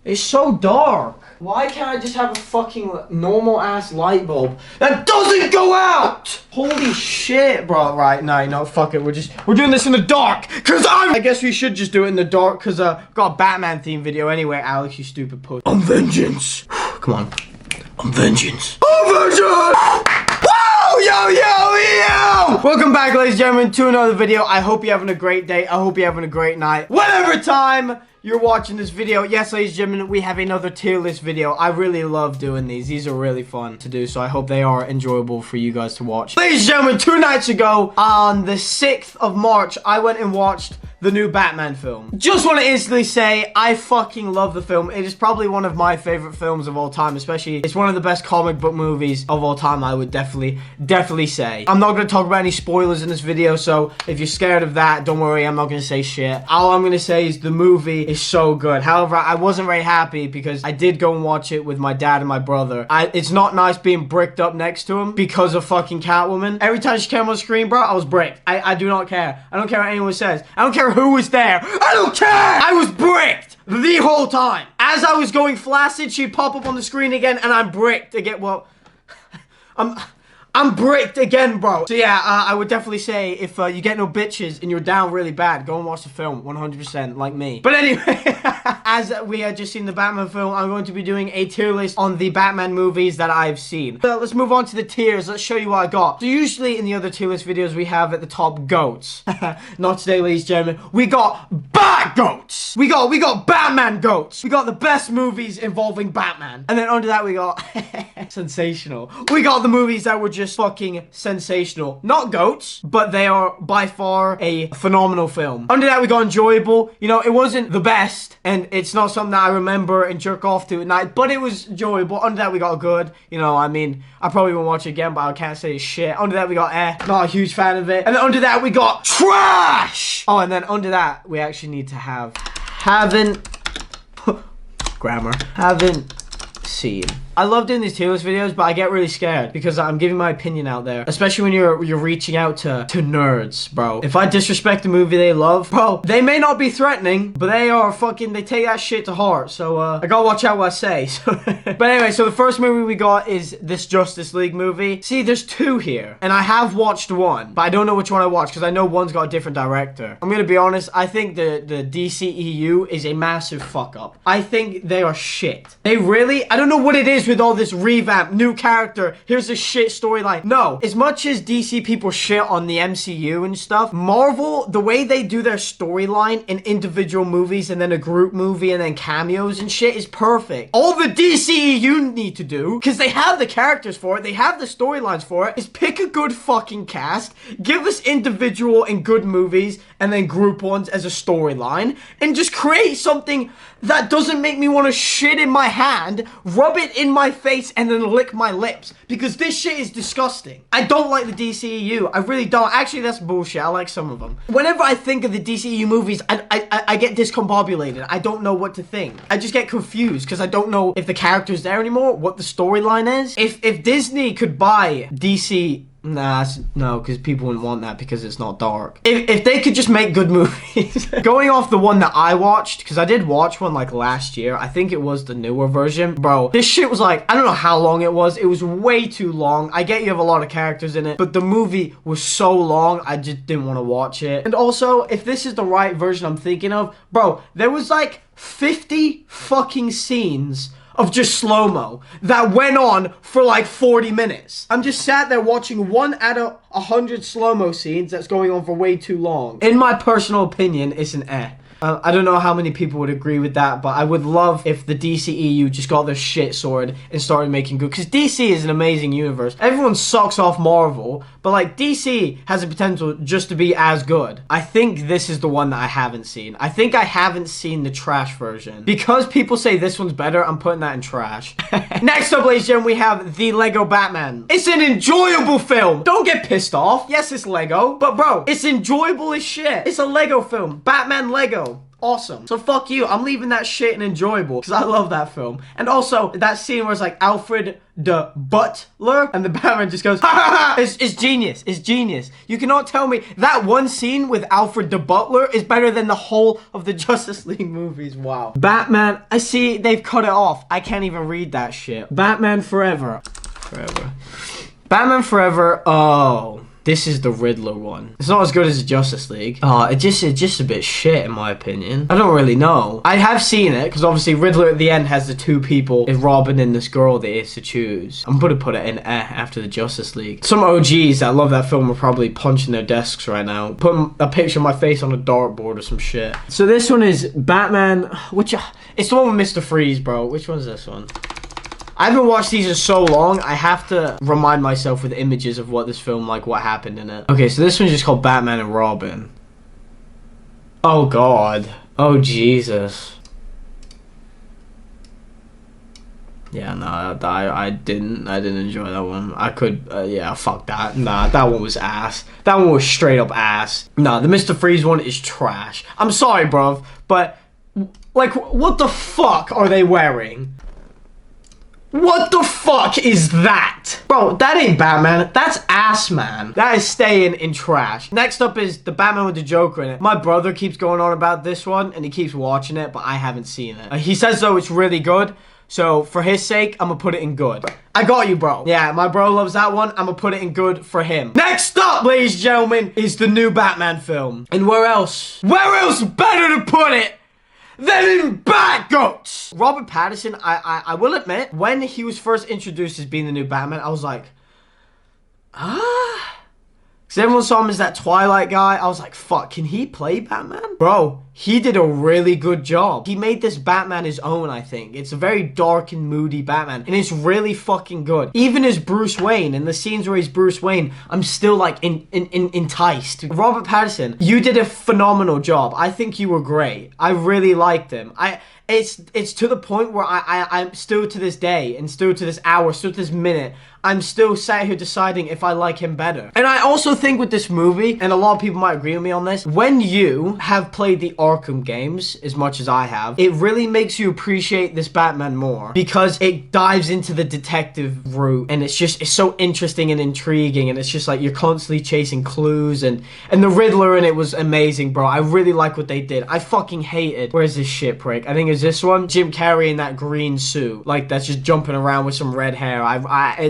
It's so dark. Why can't I just have a fucking normal ass light bulb that doesn't go out? Holy shit, bro. Right, no, fuck it. We're doing this in the dark. I guess we should just do it in the dark because got a Batman theme video anyway. Alex, you stupid puss. I'm vengeance. Come on. I'm vengeance. I'm vengeance! Woo! Yo! Welcome back, ladies and gentlemen, to another video. I hope you're having a great day. I hope you're having a great night. Whatever time you're watching this video. Yes, ladies and gentlemen, we have another tier list video. I really love doing these. These are really fun to do, so I hope they are enjoyable for you guys to watch. Ladies and gentlemen, 2 nights ago, on the 6th of March, I went and watched the new Batman film. Just want to instantly say, I fucking love the film. It is probably one of my favorite films of all time, especially, it's one of the best comic book movies of all time, I would definitely say. I'm not going to talk about any spoilers in this video, so if you're scared of that, don't worry, I'm not going to say shit. All I'm going to say is the movie is so good. However, I wasn't very happy because I did go and watch it with my dad and my brother. It's not nice being bricked up next to him because of fucking Catwoman. Every time she came on screen, bro, I was bricked. I do not care. I don't care what anyone says. I don't care who was there. I don't care. I was bricked the whole time. As I was going flaccid, she'd pop up on the screen again, and I'm bricked again. Well, I'm bricked again, bro. So yeah, I would definitely say if you get no bitches and you're down really bad, go and watch the film 100% like me. But anyway, as we had just seen the Batman film, I'm going to be doing a tier list on the Batman movies that I've seen. So let's move on to the tiers. Let's show you what I got. So usually in the other tier list videos, we have at the top goats. Not today, ladies and gentlemen. We got Bat goats. We got Batman goats. We got the best movies involving Batman. And then under that we got sensational. We got the movies that were just fucking sensational. Not goats, but they are by far a phenomenal film. Under that we got enjoyable. You know, it wasn't the best, and it's not something that I remember and jerk off to at night, but it was enjoyable. Under that we got good. You know, I mean, I probably won't watch it again, but I can't say shit. Under that we got not a huge fan of it. And then under that we got trash. Oh, and then under that we actually need to have haven't seen. I love doing these tier list videos, but I get really scared because I'm giving my opinion out there, especially when you're reaching out to nerds, bro. If I disrespect the movie they love, bro, they may not be threatening, but they are fucking, they take that shit to heart. So I gotta watch out what I say. But anyway, so the first movie we got is this Justice League movie. See, there's 2 here, and I have watched one, but I don't know which one I watched because I know one's got a different director. I'm gonna be honest, I think the DCEU is a massive fuck up. I think they are shit. They really, I don't know what it is with all this revamp, new character, here's a shit storyline. No, as much as DC people shit on the MCU and stuff, Marvel, the way they do their storyline in individual movies and then a group movie and then cameos and shit is perfect. All the DCEU need to do, because they have the characters for it, they have the storylines for it, is pick a good fucking cast, give us individual and good movies and then group ones as a storyline, and just create something that doesn't make me want to shit in my hand, rub it in my face, and then lick my lips. Because this shit is disgusting. I don't like the DCEU. I really don't. Actually, that's bullshit. I like some of them. Whenever I think of the DCEU movies, I get discombobulated. I don't know what to think. I just get confused because I don't know if the character's there anymore, what the storyline is. If Disney could buy DC... Nah, no, because people wouldn't want that because it's not dark. If they could just make good movies. Going off the one that I watched, because I did watch one like last year. I think it was the newer version. Bro, this shit was like, I don't know how long it was. It was way too long. I get you have a lot of characters in it, but the movie was so long, I just didn't want to watch it. And also, if this is the right version I'm thinking of, bro, there was like 50 fucking scenes of just slow-mo that went on for like 40 minutes. I'm just sat there watching 1 out of 100 slow-mo scenes that's going on for way too long. In my personal opinion, it's an eh. I don't know how many people would agree with that, but I would love if the DCEU just got their shit sorted and started making good, because DC is an amazing universe. Everyone sucks off Marvel, but like DC has the potential just to be as good. I think this is the one that I haven't seen. I think I haven't seen the trash version. Because people say this one's better, I'm putting that in trash. Next up, ladies and gentlemen, we have the Lego Batman. It's an enjoyable film. Don't get pissed off. Yes, it's Lego, but bro, it's enjoyable as shit. It's a Lego film. Batman Lego. Awesome. So fuck you. I'm leaving that shit in enjoyable because I love that film. And also that scene where it's like Alfred the Butler and the Batman just goes, ha ha ha! It's genius. It's genius. You cannot tell me that one scene with Alfred the Butler is better than the whole of the Justice League movies. Wow. Batman. I see they've cut it off. I can't even read that shit. Batman Forever. Batman Forever. Oh. This is the Riddler one. It's not as good as the Justice League. It's just a bit shit in my opinion. I don't really know. I have seen it because obviously Riddler at the end has the two people, it's Robin and this girl that he has to choose. I'm gonna put it in after the Justice League. Some OGs that love that film are probably punching their desks right now, putting a picture of my face on a dartboard or some shit. So this one is Batman, which it's the one with Mr. Freeze, bro. Which one's this one? I haven't watched these in so long, I have to remind myself with images of what this film, like what happened in it. Okay, so this one's just called Batman and Robin. Oh god. Oh Jesus. Yeah, no, I didn't enjoy that one. I could, yeah, fuck that. Nah, that one was ass. That one was straight up ass. Nah, the Mr. Freeze one is trash. I'm sorry, bruv, but, like, what the fuck are they wearing? What the fuck is that? Bro, that ain't Batman. That's ass, man. That is staying in trash. Next up is the Batman with the Joker in it. My brother keeps going on about this one, and he keeps watching it, but I haven't seen it. He says, though, it's really good. So, for his sake, I'm gonna put it in good. I got you, bro. Yeah, my bro loves that one. I'm gonna put it in good for him. Next up, ladies and gentlemen, is the new Batman film. And where else? Where else better to put it than in Batgoats? Robert Pattinson, I will admit, when he was first introduced as being the new Batman, I was like, ah? Because everyone saw him as that Twilight guy. I was like, fuck, can he play Batman? Bro, he did a really good job. He made this Batman his own, I think. It's a very dark and moody Batman, and it's really fucking good. Even as Bruce Wayne, in the scenes where he's Bruce Wayne, I'm still like enticed. Robert Pattinson, you did a phenomenal job. I think you were great. I really liked him. It's to the point where I'm still to this day, and still to this hour, still to this minute, I'm still sat here deciding if I like him better. And I also think with this movie, and a lot of people might agree with me on this, when you have played the Arkham games as much as I have, it really makes you appreciate this Batman more, because it dives into the detective route, and it's so interesting and intriguing, and it's just like you're constantly chasing clues, and the Riddler in it was amazing, bro. I really like what they did. I fucking hated, where's this shit prick? I think it's this one, Jim Carrey in that green suit, like that's just jumping around with some red hair.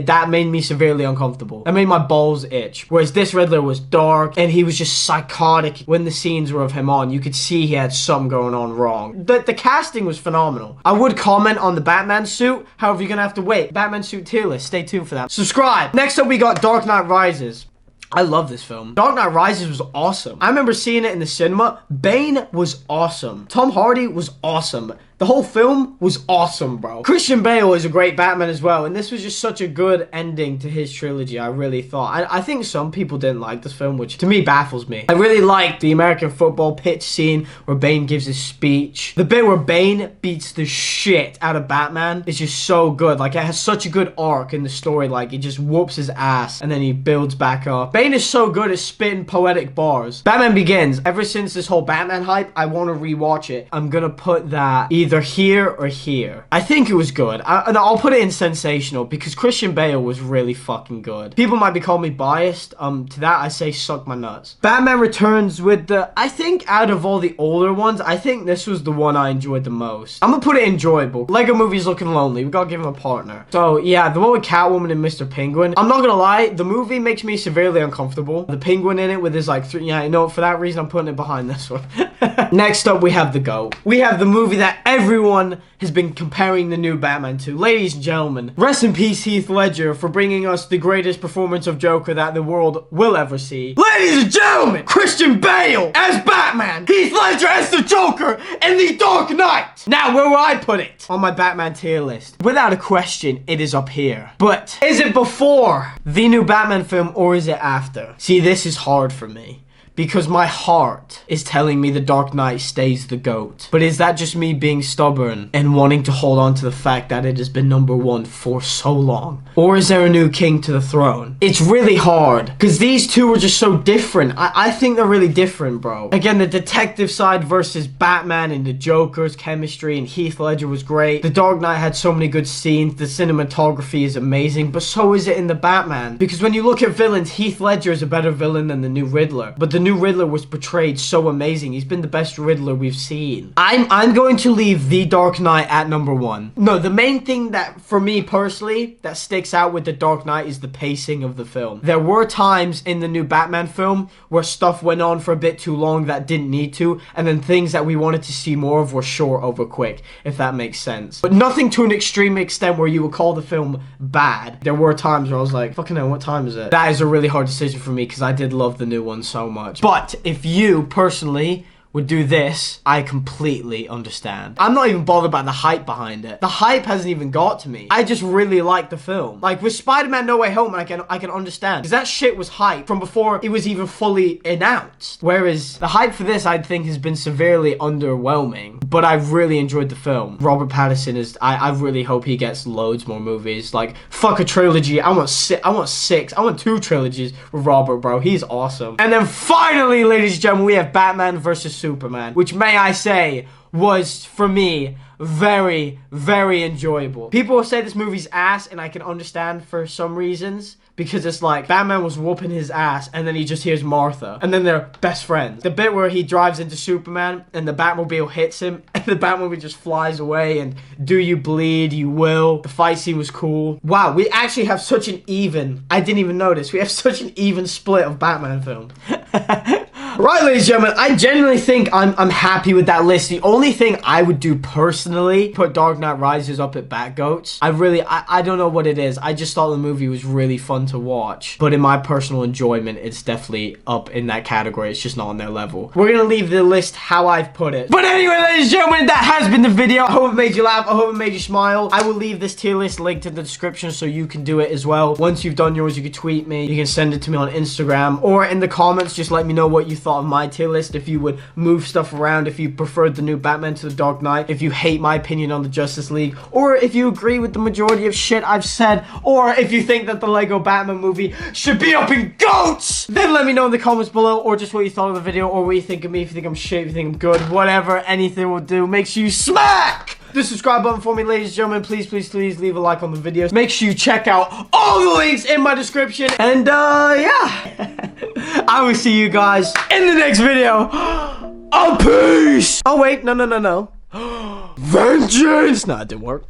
That made me severely uncomfortable. That made my balls itch. Whereas this Riddler was dark, and he was just psychotic. When the scenes were of him on, you could see he had something going on wrong. The casting was phenomenal. I would comment on the Batman suit, however you're gonna have to wait. Batman suit tier list, stay tuned for that. Subscribe. Next up we got Dark Knight Rises. I love this film. Dark Knight Rises was awesome. I remember seeing it in the cinema. Bane was awesome. Tom Hardy was awesome. The whole film was awesome, bro. Christian Bale is a great Batman as well, and this was just such a good ending to his trilogy, I really thought. I think some people didn't like this film, which to me baffles me. I really liked the American football pitch scene where Bane gives his speech. The bit where Bane beats the shit out of Batman is just so good. Like, it has such a good arc in the story. Like, he just whoops his ass, and then he builds back up. Bane is so good at spitting poetic bars. Batman Begins. Ever since this whole Batman hype, I want to rewatch it. I'm gonna put that either here or here. I think it was good. And I'll put it in sensational because Christian Bale was really fucking good. People might be calling me biased. To that I say suck my nuts. Batman Returns with I think out of all the older ones, I think this was the one I enjoyed the most. I'm gonna put it enjoyable. Lego Movie's looking lonely. We gotta give him a partner. So yeah, the one with Catwoman and Mr. Penguin. I'm not gonna lie, the movie makes me severely uncomfortable. The Penguin in it with his like yeah, you know, for that reason I'm putting it behind this one. Next up we have the GOAT. We have the movie that everyone has been comparing the new Batman to. Ladies and gentlemen, rest in peace Heath Ledger for bringing us the greatest performance of Joker that the world will ever see. Ladies and gentlemen, Christian Bale as Batman, Heath Ledger as the Joker in The Dark Knight. Now, where will I put it on my Batman tier list? Without a question, it is up here. But is it before the new Batman film or is it after? See, this is hard for me. because my heart is telling me The Dark Knight stays the GOAT. But is that just me being stubborn and wanting to hold on to the fact that it has been #1 for so long? Or is there a new king to the throne? It's really hard, because these two are just so different. I think they're really different, bro. Again, the detective side versus Batman and the Joker's chemistry, and Heath Ledger was great. The Dark Knight had so many good scenes. The cinematography is amazing, but so is it in the Batman. Because when you look at villains, Heath Ledger is a better villain than the new Riddler. But the new Riddler was portrayed so amazing. He's been the best Riddler we've seen. I'm going to leave The Dark Knight at #1. No, the main thing that, for me personally, that sticks out with The Dark Knight is the pacing of the film. There were times in the new Batman film where stuff went on for a bit too long that didn't need to, and then things that we wanted to see more of were short over quick, if that makes sense. But nothing to an extreme extent where you would call the film bad. There were times where I was like, fucking hell, what time is it? That is a really hard decision for me, because I did love the new one so much. But if you personally would do this, I completely understand. I'm not even bothered by the hype behind it. The hype hasn't even got to me. I just really like the film. Like with Spider-Man No Way Home, I can understand, because that shit was hype from before it was even fully announced. Whereas the hype for this, I think, has been severely underwhelming. But I've really enjoyed the film. Robert Pattinson is, I really hope he gets loads more movies. Like, fuck a trilogy. I want 6. I want 2 trilogies with Robert, bro. He's awesome. And then finally, ladies and gentlemen, we have Batman versus Superman, which, may I say, was, for me, very, very enjoyable. People will say this movie's ass, and I can understand for some reasons, because it's like Batman was whooping his ass and then he just hears Martha and then they're best friends. The bit where he drives into Superman and the Batmobile hits him and the Batmobile just flies away and do you bleed, you will. The fight scene was cool. Wow, we actually have such an even, I didn't even notice, we have such an even split of Batman films. Right, ladies and gentlemen, I genuinely think I'm happy with that list. The only thing I would do personally, put Dark Knight Rises up at Batgoats. I don't know what it is. I just thought the movie was really fun to watch. But in my personal enjoyment, it's definitely up in that category. It's just not on their level. We're gonna leave the list how I've put it. But anyway, ladies and gentlemen, that has been the video. I hope it made you laugh. I hope it made you smile. I will leave this tier list linked in the description so you can do it as well. Once you've done yours, you can tweet me. You can send it to me on Instagram. Or in the comments, just let me know what you thought of my tier list. If you would move stuff around, if you preferred the new Batman to the Dark Knight, if you hate my opinion on the Justice League, or if you agree with the majority of shit I've said, or if you think that the Lego Batman movie should be up in GOATs, then let me know in the comments below, or just what you thought of the video, or what you think of me, if you think I'm shit, if you think I'm good, whatever, anything will do. Make sure you smack the subscribe button for me, ladies and gentlemen. Please, please, please leave a like on the videos. Make sure you check out all the links in my description. And, yeah. I will see you guys in the next video. Oh, peace. Oh, wait. No. Vengeance. Nah, it didn't work.